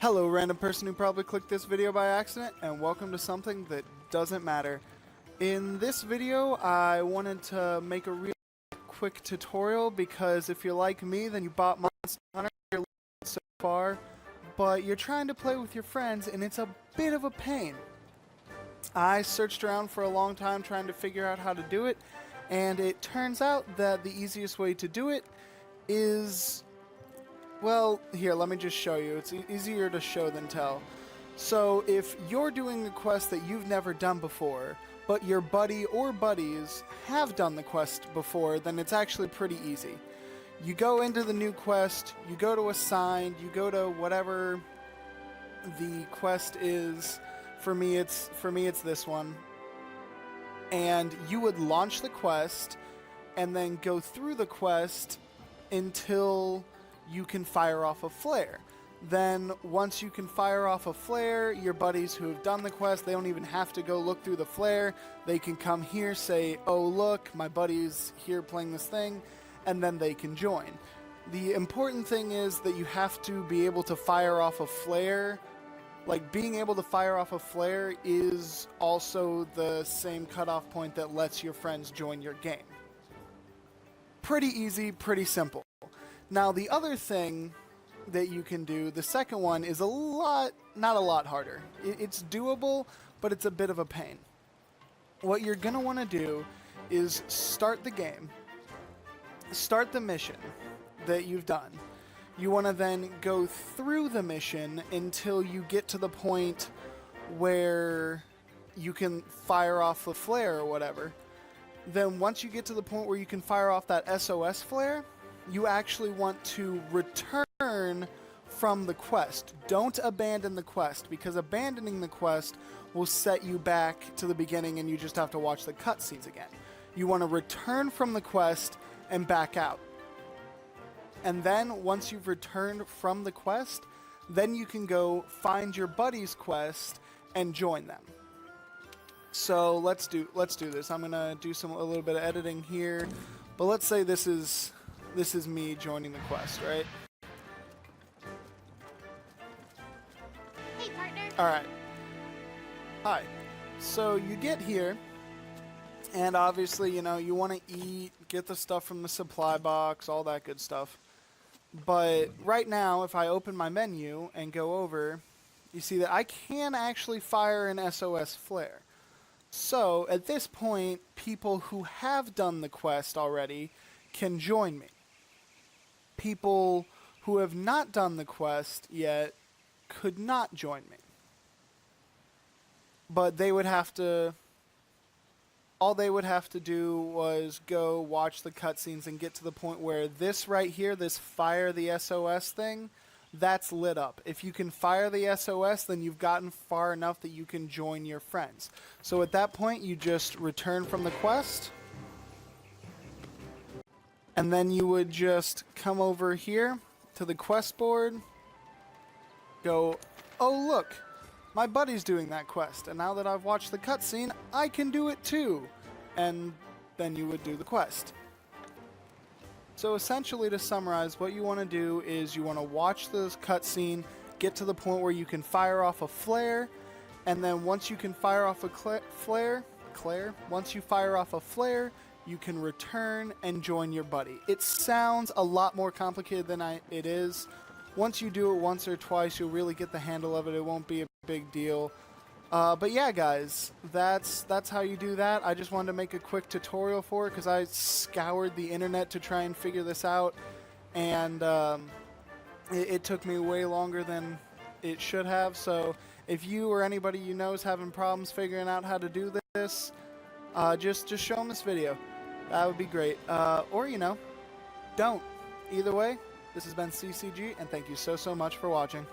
Hello, random person who probably clicked this video by accident, and welcome to something that doesn't matter. In this video, I wanted to make a real quick tutorial because if you're like me, then you bought Monster Hunter, you're so far, but you're trying to play with your friends, and it's a bit of a pain. I searched around for a long time trying to figure out how to do it, and it turns out that the easiest way to do it is... well, here, let me just show you. It's easier to show than tell. So, if you're doing a quest that you've never done before, but your buddy or buddies have done the quest before, then it's actually pretty easy. You go into the new quest, you go to assigned, you go to whatever the quest is. For me, it's this one. And you would launch the quest, and then go through the quest until you can fire off a flare. Then once you can fire off a flare, your buddies who have done the quest, they don't even have to go look through the flare. They can come here, say, oh look, my buddy's here playing this thing, and then they can join. The important thing is that you have to be able to fire off a flare. Like, being able to fire off a flare is also the same cutoff point that lets your friends join your game. Pretty easy, pretty simple. Now, the other thing that you can do, the second one, is not a lot harder. It's doable, but it's a bit of a pain. What you're going to want to do is start the game, start the mission that you've done. You want to then go through the mission until you get to the point where you can fire off the flare or whatever. Then once you get to the point where you can fire off that SOS flare, you actually want to return from the quest. Don't abandon the quest, because abandoning the quest will set you back to the beginning and you just have to watch the cutscenes again. You want to return from the quest and back out. And then once you've returned from the quest, then you can go find your buddy's quest and join them. So let's do this. I'm gonna do a little bit of editing here, but let's say this is me joining the quest, right? Hey, partner. Alright. Hi. So you get here, and obviously, you know, you want to eat, get the stuff from the supply box, all that good stuff. But right now, if I open my menu and go over, you see that I can actually fire an SOS flare. So, at this point, people who have done the quest already can join me. People who have not done the quest yet could not join me. But they would have to... all they would have to do was go watch the cutscenes and get to the point where this right here, this fire the SOS thing, that's lit up. If you can fire the SOS, then you've gotten far enough that you can join your friends. So at that point, you just return from the quest, and then you would just come over here to the quest board, go, oh look, my buddy's doing that quest, and now that I've watched the cutscene, I can do it too. And then you would do the quest. So essentially, to summarize, what you want to do is you want to watch the cutscene, get to the point where you can fire off a flare, and then once you can fire off a flare, you can return and join your buddy. It sounds a lot more complicated than it is. Once you do it once or twice, you'll really get the handle of it. It won't be a big deal. But yeah, guys, that's how you do that. I just wanted to make a quick tutorial for it because I scoured the internet to try and figure this out, and it took me way longer than it should have. So if you or anybody you know is having problems figuring out how to do this, just show them this video. That would be great. Or, you know, don't. Either way, this has been CCG, and thank you so much for watching.